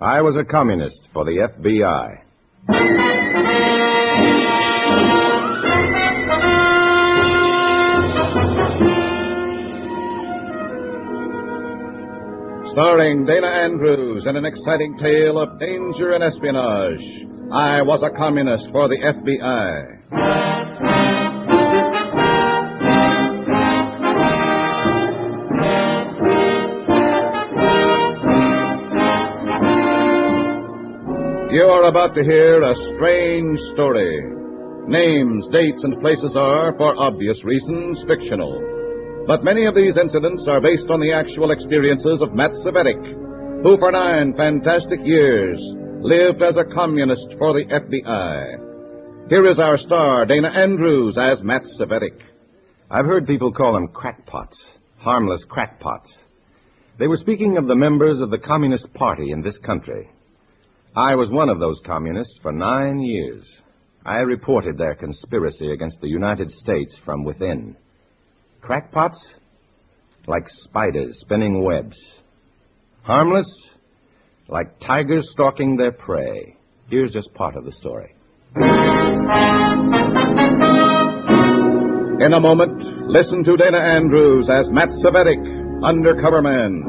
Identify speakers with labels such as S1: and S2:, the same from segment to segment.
S1: I was a communist for the FBI. Starring Dana Andrews in an exciting tale of danger and espionage. I was a communist for the FBI. You are about to hear a strange story. Names, dates, and places are, for obvious reasons, fictional. But many of these incidents are based on the actual experiences of Matt Cvetic, who for 9 fantastic years lived as a communist for the FBI. Here is our star, Dana Andrews, as Matt Cvetic. I've heard people call them crackpots, harmless crackpots. They were speaking of the members of the Communist Party in this country. I was one of those communists for 9 years. I reported their conspiracy against the United States from within. Crackpots? Like spiders spinning webs. Harmless? Like tigers stalking their prey. Here's just part of the story. In a moment, listen to Dana Andrews as Matt Cvetic, Undercover Man.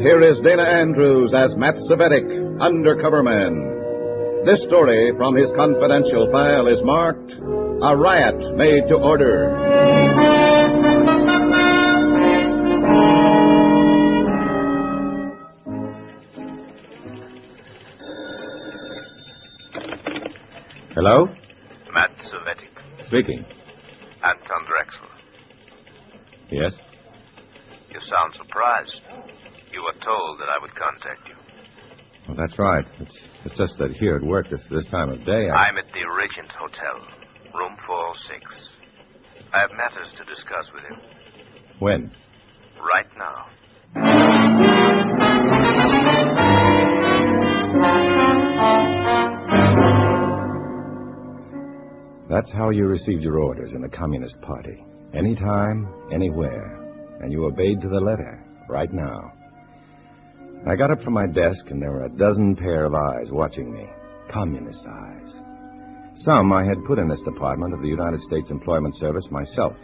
S1: Here is Dana Andrews as Matt Cvetic, Undercover Man. This story from his confidential file is marked, A Riot Made to Order. Hello?
S2: Matt Cvetic.
S1: Speaking.
S2: Anton Drexel.
S1: Yes?
S2: You sound surprised. You were told that I would contact you.
S1: Well, that's right. It's just that here at work this time of day,
S2: I'm at the Regent Hotel, room 406. I have matters to discuss with you.
S1: When?
S2: Right now.
S1: That's how you received your orders in the Communist Party. Anytime, anywhere. And you obeyed to the letter, right now. I got up from my desk, and there were a dozen pair of eyes watching me. Communist eyes. Some I had put in this department of the United States Employment Service myself.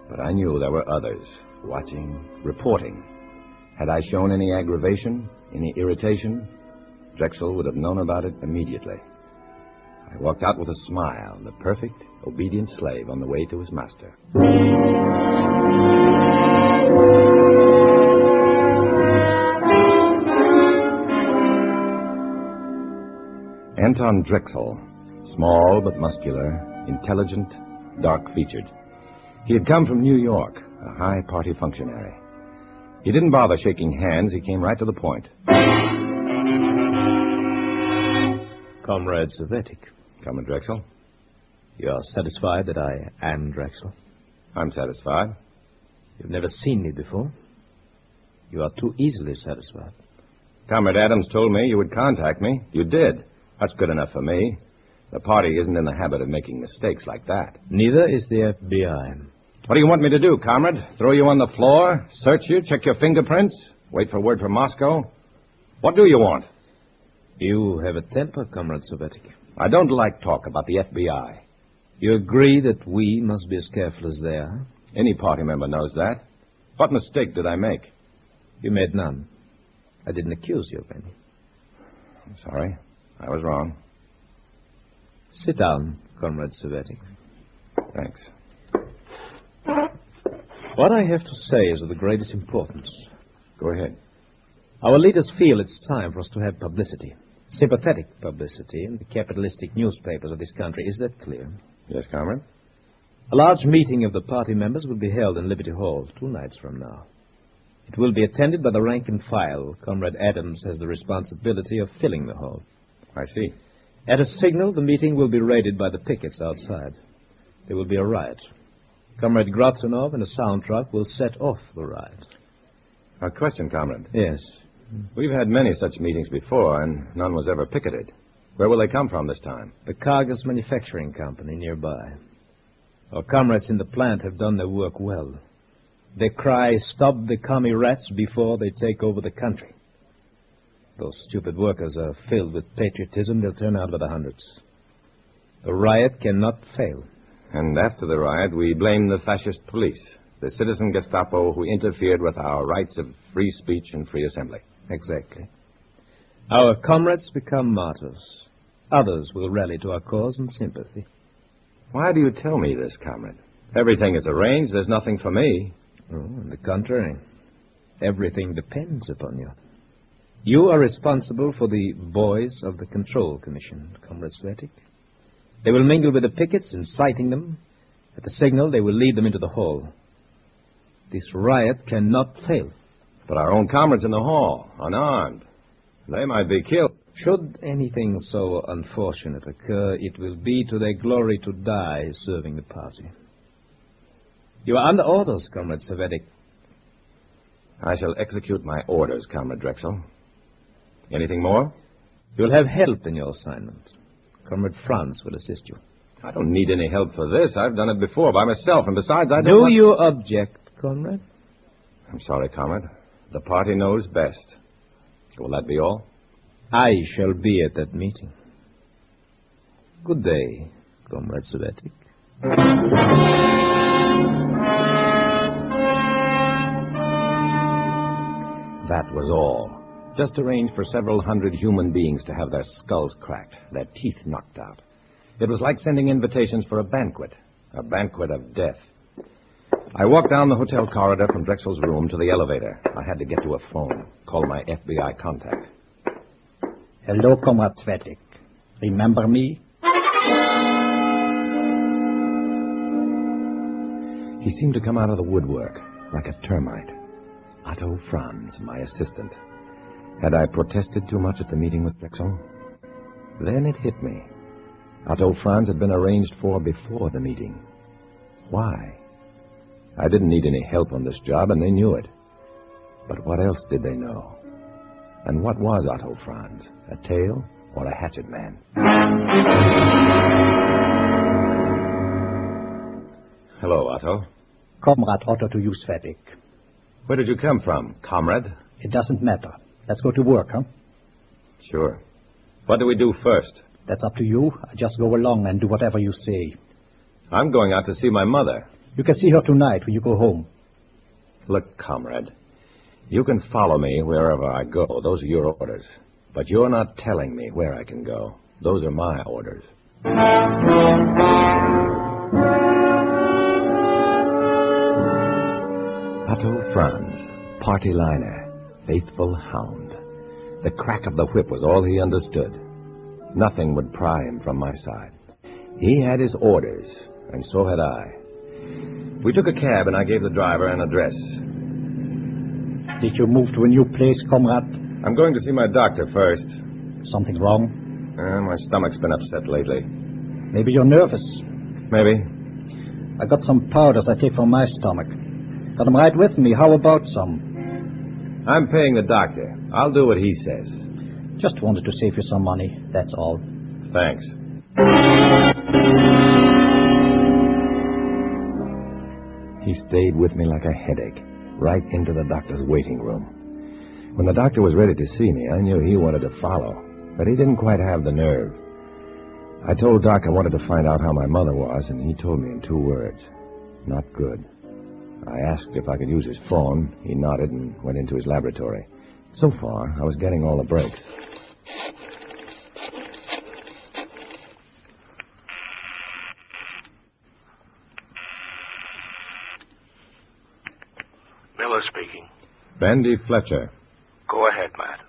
S1: But I knew there were others, watching, reporting. Had I shown any aggravation, any irritation, Drexel would have known about it immediately. I walked out with a smile, the perfect, obedient slave on the way to his master. Anton Drexel, small but muscular, intelligent, dark-featured. He had come from New York, a high party functionary. He didn't bother shaking hands. He came right to the point.
S3: Comrade Cvetic.
S1: Comrade Drexel.
S3: You are satisfied that I am Drexel?
S1: I'm satisfied.
S3: You've never seen me before. You are too easily satisfied.
S1: Comrade Adams told me you would contact me. You did. That's good enough for me. The party isn't in the habit of making mistakes like that.
S3: Neither is the FBI.
S1: What do you want me to do, comrade? Throw you on the floor? Search you? Check your fingerprints? Wait for word from Moscow? What do you want?
S3: You have a temper, Comrade Cvetic.
S1: I don't like talk about the FBI.
S3: You agree that we must be as careful as they are?
S1: Any party member knows that. What mistake did I make?
S3: You made none. I didn't accuse you of any.
S1: I'm sorry. I was wrong.
S3: Sit down, Comrade Cvetic.
S1: Thanks.
S3: What I have to say is of the greatest importance.
S1: Go ahead.
S3: Our leaders feel it's time for us to have publicity. Sympathetic publicity in the capitalistic newspapers of this country. Is that clear?
S1: Yes, comrade.
S3: A large meeting of the party members will be held in Liberty Hall 2 nights from now. It will be attended by the rank and file. Comrade Adams has the responsibility of filling the hall.
S4: I see.
S3: At a signal, the meeting will be raided by the pickets outside. There will be a riot. Comrade Grotzinov and a sound truck will set off the riot.
S4: A question, Comrade.
S3: Yes.
S4: We've had many such meetings before, and none was ever picketed. Where will they come from this time?
S3: The Cargus Manufacturing Company nearby. Our comrades in the plant have done their work well. They cry, "Stop the commie rats" before they take over the country. Those stupid workers are filled with patriotism. They'll turn out by the hundreds. The riot cannot fail.
S4: And after the riot, we blame the fascist police, the citizen Gestapo who interfered with our rights of free speech and free assembly.
S3: Exactly. Our comrades become martyrs. Others will rally to our cause in sympathy.
S4: Why do you tell me this, Comrade? Everything is arranged. There's nothing for me.
S3: Oh, on the contrary. Everything depends upon you. You are responsible for the boys of the Control Commission, Comrade Cvetic. They will mingle with the pickets, inciting them. At the signal, they will lead them into the hall. This riot cannot fail.
S4: But our own comrades in the hall, unarmed. They might be killed.
S3: Should anything so unfortunate occur, it will be to their glory to die serving the party. You are under orders, Comrade Cvetic.
S4: I shall execute my orders, Comrade Drexel. Anything more?
S3: You'll have help in your assignment. Comrade Franz will assist you.
S4: I don't need any help for this. I've done it before by myself, and besides, I don't...
S3: Do you object, Comrade?
S4: I'm sorry, Comrade. The party knows best. Will that be all?
S3: I shall be at that meeting. Good day, Comrade Cvetic.
S4: That was all. Just arranged for several hundred human beings to have their skulls cracked, their teeth knocked out. It was like sending invitations for a banquet of death. I walked down the hotel corridor from Drexel's room to the elevator. I had to get to a phone, call my FBI contact.
S5: Hello, Comrade Cvetic. Remember me?
S4: He seemed to come out of the woodwork, like a termite. Otto Franz, my assistant. Had I protested too much at the meeting with Drexel? Then it hit me. Otto Franz had been arranged for before the meeting. Why? I didn't need any help on this job, and they knew it. But what else did they know? And what was Otto Franz? A tail or a hatchet man? Hello, Otto.
S5: Comrade Otto to you, Cvetic.
S4: Where did you come from, comrade?
S5: It doesn't matter. Let's go to work, huh?
S4: Sure. What do we do first?
S5: That's up to you. I just go along and do whatever you say.
S4: I'm going out to see my mother.
S5: You can see her tonight when you go home.
S4: Look, comrade, you can follow me wherever I go. Those are your orders. But you're not telling me where I can go. Those are my orders. Otto Franz, party liner, faithful hound. The crack of the whip was all he understood. Nothing would pry him from my side. He had his orders, and so had I. We took a cab, and I gave the driver an address.
S5: Did you move to a new place, comrade?
S4: I'm going to see my doctor first.
S5: Something wrong?
S4: My stomach's been upset lately.
S5: Maybe you're nervous.
S4: Maybe.
S5: I got some powders I take for my stomach. Got them right with me. How about some?
S4: I'm paying the doctor. I'll do what he says.
S5: Just wanted to save you some money, that's all.
S4: Thanks. He stayed with me like a headache, right into the doctor's waiting room. When the doctor was ready to see me, I knew he wanted to follow, but he didn't quite have the nerve. I told Doc I wanted to find out how my mother was, and he told me in 2 words. Not good. I asked if I could use his phone. He nodded and went into his laboratory. So far, I was getting all the breaks.
S2: Miller speaking.
S4: Bandy Fletcher.
S2: Go ahead, Matt.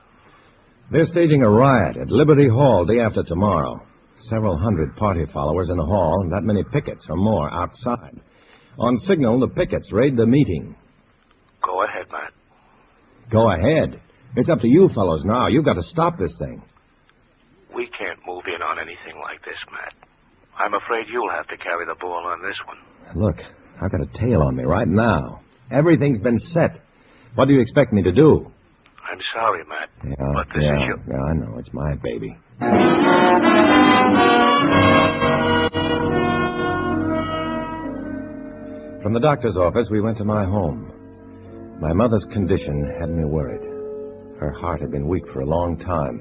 S4: They're staging a riot at Liberty Hall day after tomorrow. Several hundred party followers in the hall, and that many pickets or more outside. On signal, the pickets raid the meeting.
S2: Go ahead, Matt.
S4: Go ahead. It's up to you fellows now. You've got to stop this thing.
S2: We can't move in on anything like this, Matt. I'm afraid you'll have to carry the ball on this one.
S4: Look, I've got a tail on me right now. Everything's been set. What do you expect me to do?
S2: I'm sorry, Matt, but this is your...
S4: Yeah, I know. It's my baby. From the doctor's office, we went to my home. My mother's condition had me worried. Her heart had been weak for a long time.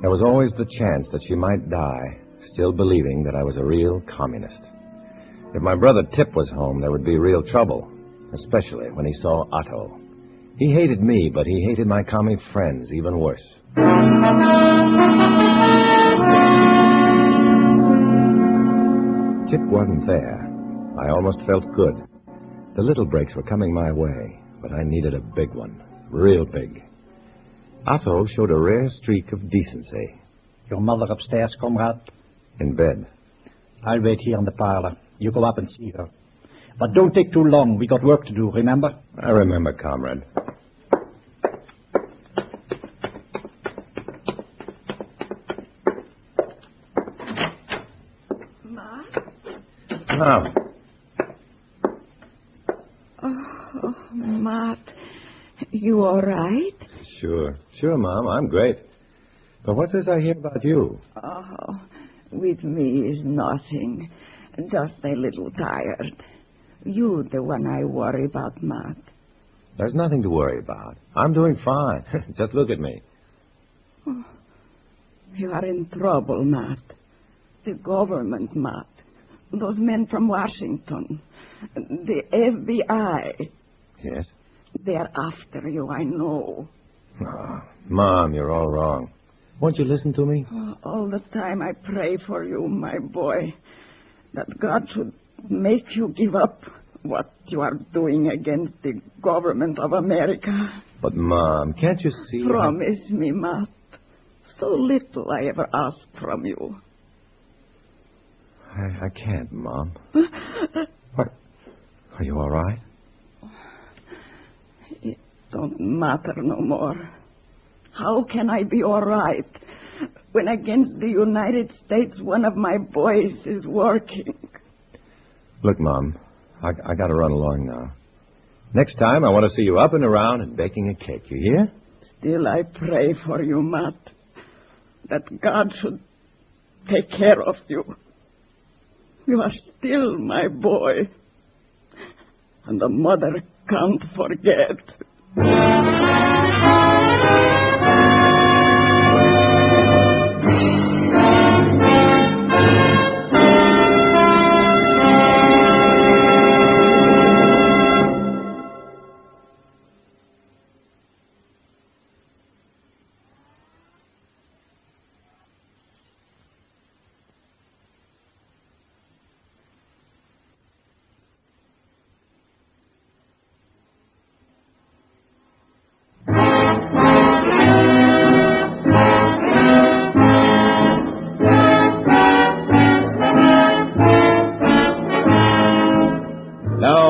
S4: There was always the chance that she might die, still believing that I was a real communist. If my brother Tip was home, there would be real trouble, especially when he saw Otto. He hated me, but he hated my commie friends even worse. Tip wasn't there. I almost felt good. The little breaks were coming my way, but I needed a big one, real big. Otto showed a rare streak of decency.
S5: Your mother upstairs, comrade?
S4: In bed.
S5: I'll wait here in the parlor. You go up and see her. But don't take too long. We got work to do, remember?
S4: I remember, comrade.
S6: Ma?
S4: Now.
S6: Oh, Matt, you all right?
S4: Sure, Mom. I'm great. But what's this I hear about you?
S6: Oh, with me is nothing. Just a little tired. You the one I worry about, Matt.
S4: There's nothing to worry about. I'm doing fine. Just look at me.
S6: Oh, you are in trouble, Matt. The government, Matt. Those men from Washington. The FBI.
S4: Yes?
S6: They're after you, I know.
S4: Oh, Mom, you're all wrong. Won't you listen to me?
S6: Oh, all the time I pray for you, my boy. That God should make you give up what you are doing against the government of America.
S4: But, Mom, can't you see...
S6: Promise me, Matt. So little I ever ask from you.
S4: I can't, Mom. What? Are you all right?
S6: It don't matter no more. How can I be all right when against the United States one of my boys is working?
S4: Look, Mom, I got to run along now. Next time, I want to see you up and around and baking a cake. You hear?
S6: Still, I pray for you, Matt, that God should take care of you. You are still my boy, and the mother can't forget.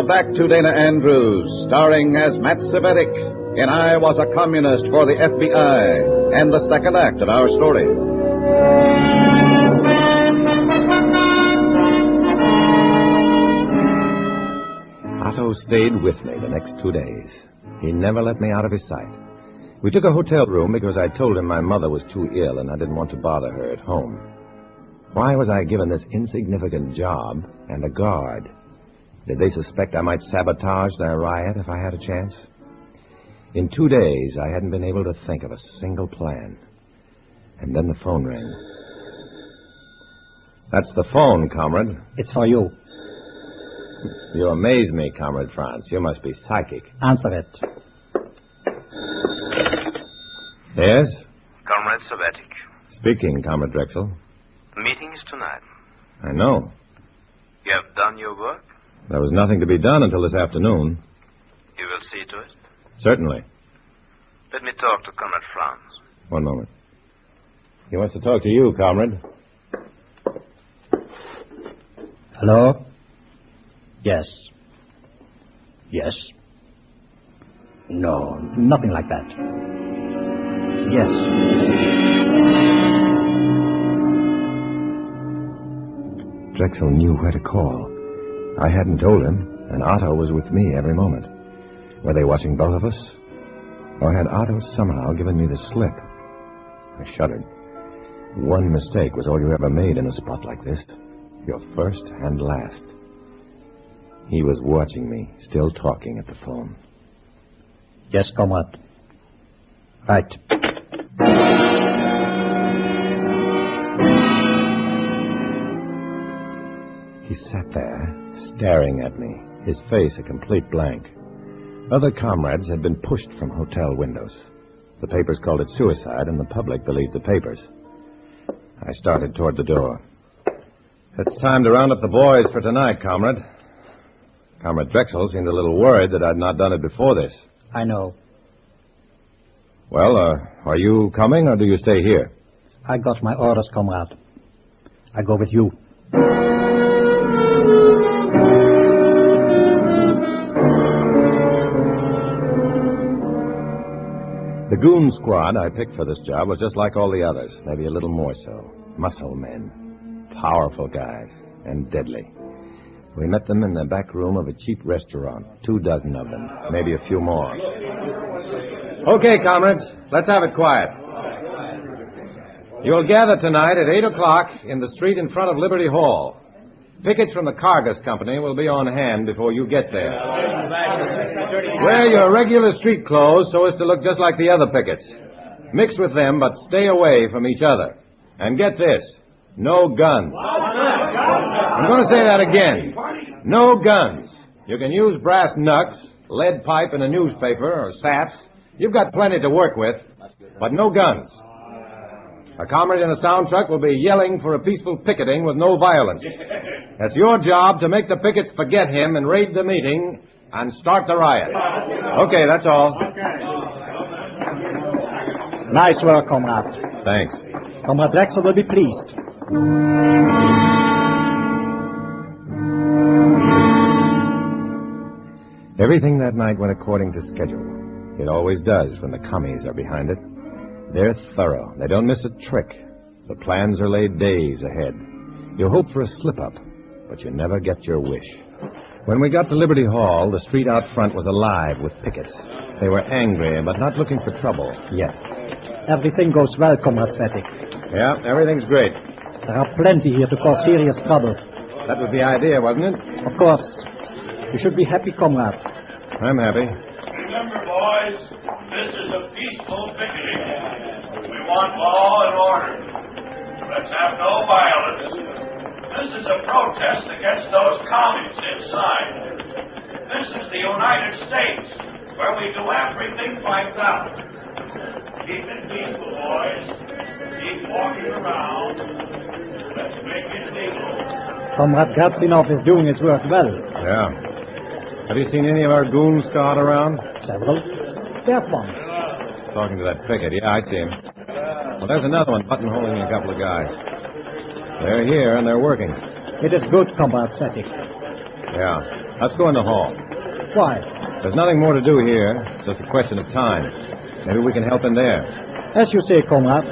S1: Back to Dana Andrews, starring as Matt Cvetic in I Was a Communist for the FBI, and the second act of our story.
S4: Otto stayed with me the next 2 days. He never let me out of his sight. We took a hotel room because I told him my mother was too ill and I didn't want to bother her at home. Why was I given this insignificant job and a guard? Did they suspect I might sabotage their riot if I had a chance? In 2 days, I hadn't been able to think of a single plan. And then the phone rang. That's the phone, comrade.
S5: It's for you.
S4: You amaze me, Comrade Franz. You must be psychic.
S5: Answer it.
S4: Yes?
S2: Comrade Cvetic.
S4: Speaking, Comrade Drexel.
S2: The meeting is tonight.
S4: I know.
S2: You have done your work?
S4: There was nothing to be done until this afternoon.
S2: You will see to it?
S4: Certainly.
S2: Let me talk to Comrade Franz.
S4: One moment. He wants to talk to you, Comrade.
S5: Hello? Yes. Yes. No, nothing like that. Yes.
S4: Drexel knew where to call. I hadn't told him, and Otto was with me every moment. Were they watching both of us? Or had Otto somehow given me the slip? I shuddered. One mistake was all you ever made in a spot like this. Your first and last. He was watching me, still talking at the phone.
S5: Yes, comrade. Right.
S4: He sat there, staring at me, his face a complete blank. Other comrades had been pushed from hotel windows. The papers called it suicide, and the public believed the papers. I started toward the door. It's time to round up the boys for tonight, comrade. Comrade Drexel seemed a little worried that I'd not done it before this.
S5: I know.
S4: Well, are you coming, or do you stay here?
S5: I got my orders, comrade. I go with you.
S4: The goon squad I picked for this job was just like all the others, maybe a little more so. Muscle men. Powerful guys. And deadly. We met them in the back room of a cheap restaurant. 24 of them. Maybe a few more. Okay, comrades. Let's have it quiet. You'll gather tonight at 8 o'clock in the street in front of Liberty Hall. Pickets from the Cargus Company will be on hand before you get there. Wear your regular street clothes so as to look just like the other pickets. Mix with them, but stay away from each other. And get this, no guns. I'm going to say that again. No guns. You can use brass knucks, lead pipe and a newspaper, or saps. You've got plenty to work with, but no guns. A comrade in a sound truck will be yelling for a peaceful picketing with no violence. It's your job to make the pickets forget him and raid the meeting and start the riot. Okay, that's all.
S5: Nice work, comrade.
S4: Thanks.
S5: Comrade Drexel will be pleased.
S4: Everything that night went according to schedule. It always does when the commies are behind it. They're thorough. They don't miss a trick. The plans are laid days ahead. You hope for a slip-up, but you never get your wish. When we got to Liberty Hall, the street out front was alive with pickets. They were angry, but not looking for trouble yet.
S5: Everything goes well, Comrade Cvetic.
S4: Yeah, everything's great.
S5: There are plenty here to cause serious trouble.
S4: That was the idea, wasn't it?
S5: Of course. You should be happy, comrade.
S4: I'm happy.
S7: Remember, boys, this is a peaceful picketing. We want law and order. Let's have no violence. This is a protest against those commies inside. This is the United States, where we do everything like that. Keep it peaceful, boys. Keep walking around. Let's make it legal.
S5: Comrade Gratzinov is doing his work well.
S4: Yeah. Have you seen any of our goons scout around?
S5: Several. There's one.
S4: Talking to that picket. Yeah, I see him. Well, there's another one buttonholing a couple of guys. They're here, and they're working.
S5: It is good, Comrade Cvetic.
S4: Yeah. Let's go in the hall.
S5: Why?
S4: There's nothing more to do here. It's just a question of time. Maybe we can help in there.
S5: As you say, comrade.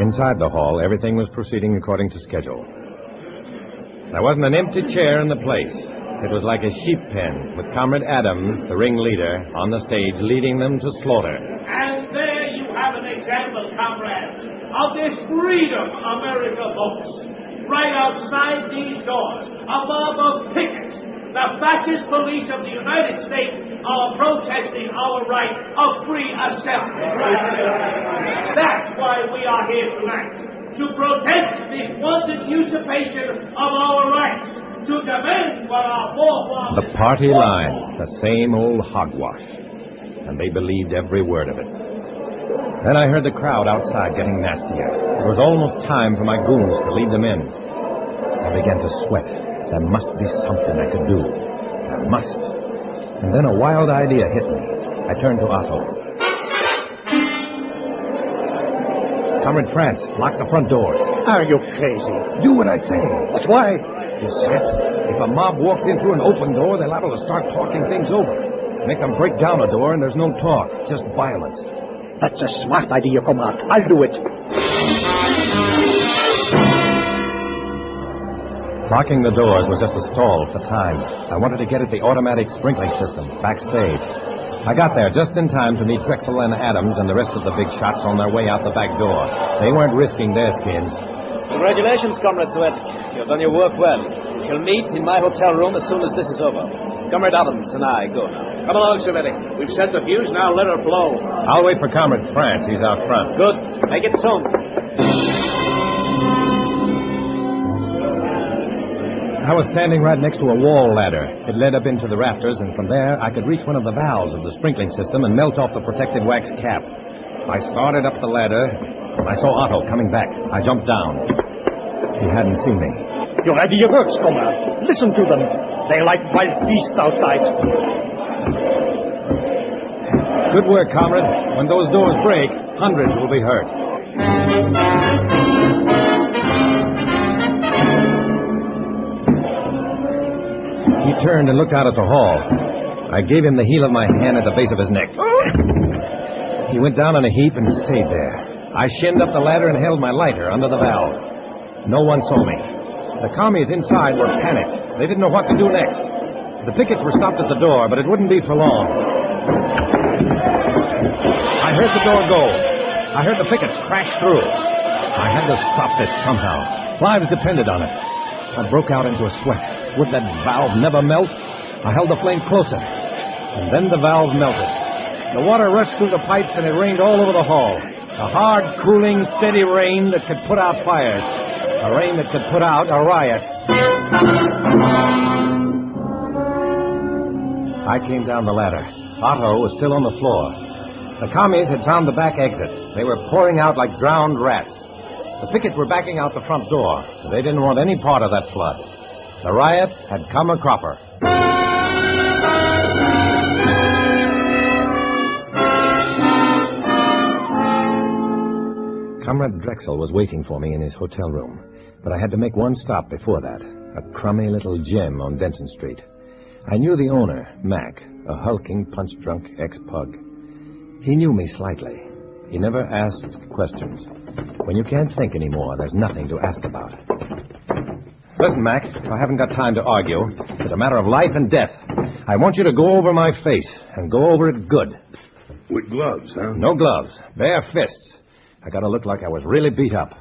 S4: Inside the hall, everything was proceeding according to schedule. There wasn't an empty chair in the place. It was like a sheep pen, with Comrade Adams, the ringleader, on the stage, leading them to slaughter.
S8: And there you have an example, comrades, of this freedom America boasts. Right outside these doors, a mob of pickets, the fascist police of the United States, are protesting our right of free assembly. That's why we are here tonight, to protest this wanton usurpation of our rights, to demand what our forefathers...
S4: The party line, the same old hogwash. And they believed every word of it. Then I heard the crowd outside getting nastier. It was almost time for my goons to lead them in. I began to sweat. There must be something I could do. There must. And then a wild idea hit me. I turned to Otto. Comrade France, lock the front doors.
S5: Are you crazy?
S4: Do what I say.
S5: But why?
S4: You said if a mob walks in through an open door, they're liable to start talking things over. Make them break down a door and there's no talk, just violence.
S5: That's a smart idea, comrade. I'll do it.
S4: Locking the doors was just a stall for time. I wanted to get at the automatic sprinkling system, backstage. I got there just in time to meet Drexel and Adams and the rest of the big shots on their way out the back door. They weren't risking their skins.
S3: Congratulations, Comrade Cvetic. You've done your work well. We shall meet in my hotel room as soon as this is over. Comrade Adams and I go now.
S8: Come along, Cvetic. We've set the fuse, now let her blow.
S4: I'll wait for Comrade France. He's out front.
S3: Good. Make it soon.
S4: I was standing right next to a wall ladder. It led up into the rafters, and from there I could reach one of the valves of the sprinkling system and melt off the protected wax cap. I started up the ladder, and I saw Otto coming back. I jumped down. He hadn't seen me.
S5: Your idea works, comrade. Listen to them. They're like wild beasts outside.
S4: Good work, comrade. When those doors break, hundreds will be hurt. He turned and looked out at the hall. I gave him the heel of my hand at the base of his neck. He went down in a heap and stayed there. I shinned up the ladder and held my lighter under the valve. No one saw me. The commies inside were panicked. They didn't know what to do next. The pickets were stopped at the door, but it wouldn't be for long. I heard the door go. I heard the pickets crash through. I had to stop this somehow. Lives depended on it. I broke out into a sweat. Would that valve never melt? I held the flame closer, and then the valve melted. The water rushed through the pipes, and it rained all over the hall. A hard, cooling, steady rain that could put out fires. A rain that could put out a riot. I came down the ladder. Otto was still on the floor. The commies had found the back exit. They were pouring out like drowned rats. The pickets were backing out the front door. They didn't want any part of that flood. The riot had come a cropper. Comrade Drexel was waiting for me in his hotel room, but I had to make one stop before that, a crummy little gem on Denton Street. I knew the owner, Mac, a hulking, punch-drunk ex-pug. He knew me slightly. He never asked questions. When you can't think anymore, there's nothing to ask about. Listen, Mac, I haven't got time to argue. It's a matter of life and death. I want you to go over my face, and go over it good.
S9: With gloves, huh?
S4: No gloves. Bare fists. I gotta look like I was really beat up.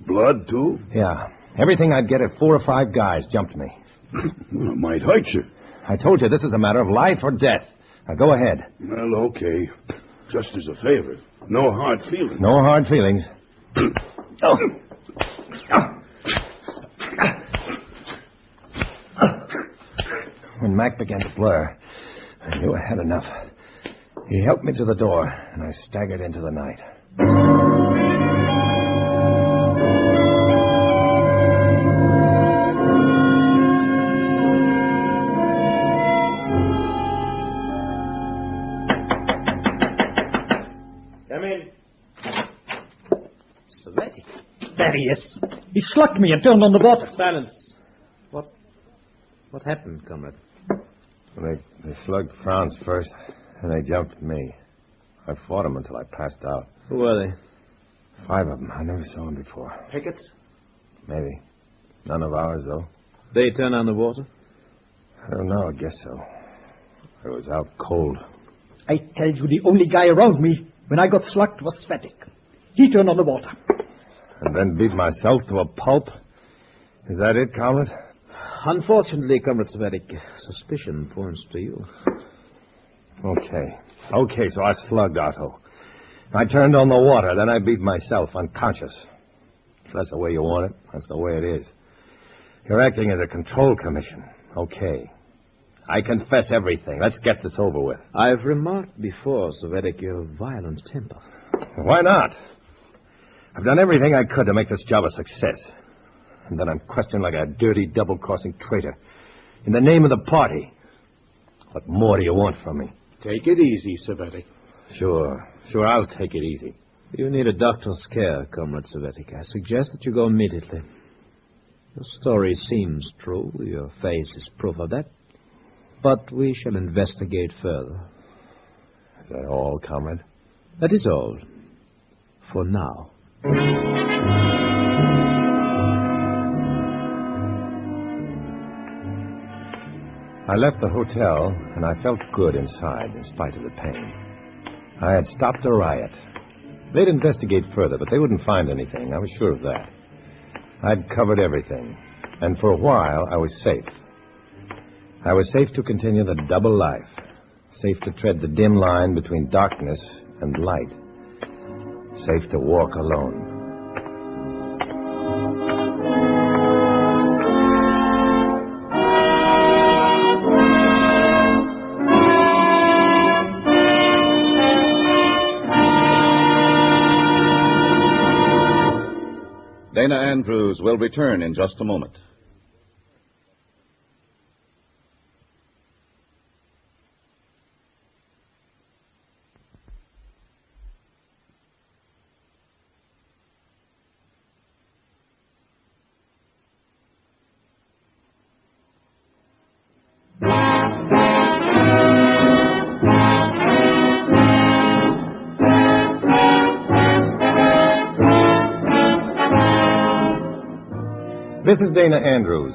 S9: Blood, too?
S4: Yeah. Everything I'd get if 4 or 5 guys jumped me.
S9: Well, it might hurt you.
S4: I told you this is a matter of life or death. Now, go ahead.
S9: Well, okay. Just as a favor. No hard feelings.
S4: No hard feelings. Oh. When Mac began to blur, I knew I had enough. He helped me to the door, and I staggered into the night.
S3: Come in. Cvetic.
S5: There he is. He slugged me and turned on the water.
S3: Silence. What happened, comrade?
S4: They slugged Franz first, and they jumped me. I fought them until I passed out.
S3: Who were they?
S4: 5 of them. I never saw them before.
S3: Pickets?
S4: Maybe. None of ours, though.
S3: They turn on the water?
S4: I don't know. I guess so. I was out cold.
S5: I tell you, the only guy around me when I got slugged was Cvetic. He turned on the water.
S4: And then beat myself to a pulp? Is that it, comrade?
S3: Unfortunately, Comrade Cvetic, suspicion points to you.
S4: Okay, so I slugged Otto. I turned on the water, then I beat myself unconscious. If that's the way you want it, that's the way it is. You're acting as a control commission. Okay. I confess everything. Let's get this over with.
S3: I've remarked before, Cvetic, your violent temper.
S4: Why not? I've done everything I could to make this job a success. And then I'm questioned like a dirty, double-crossing traitor. In the name of the party. What more do you want from me?
S8: Take it easy, Cvetic.
S4: Sure, I'll take it easy.
S3: You need a doctor's care, Comrade Cvetic. I suggest that you go immediately. The story seems true. Your face is proof of that. But we shall investigate further.
S4: Is that all, comrade?
S3: That is all. For now.
S4: I left the hotel, and I felt good inside, in spite of the pain. I had stopped a riot. They'd investigate further, but they wouldn't find anything. I was sure of that. I'd covered everything, and for a while, I was safe. I was safe to continue the double life, safe to tread the dim line between darkness and light, safe to walk alone.
S1: Dana Andrews will return in just a moment.
S4: This is Dana Andrews.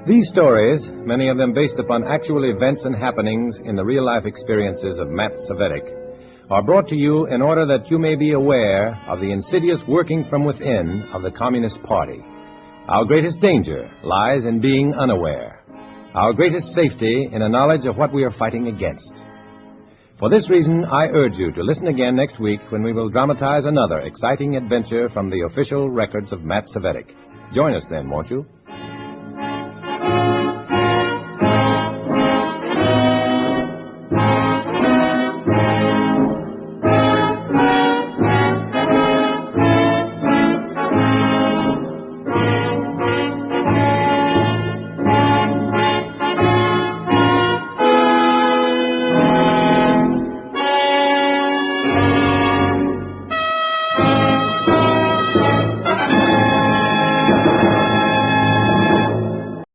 S4: These stories, many of them based upon actual events and happenings in the real-life experiences of Matt Cvetic, are brought to you in order that you may be aware of the insidious working from within of the Communist Party. Our greatest danger lies in being unaware. Our greatest safety in a knowledge of what we are fighting against. For this reason, I urge you to listen again next week when we will dramatize another exciting adventure from the official records of Matt Cvetic. Join us then, won't you?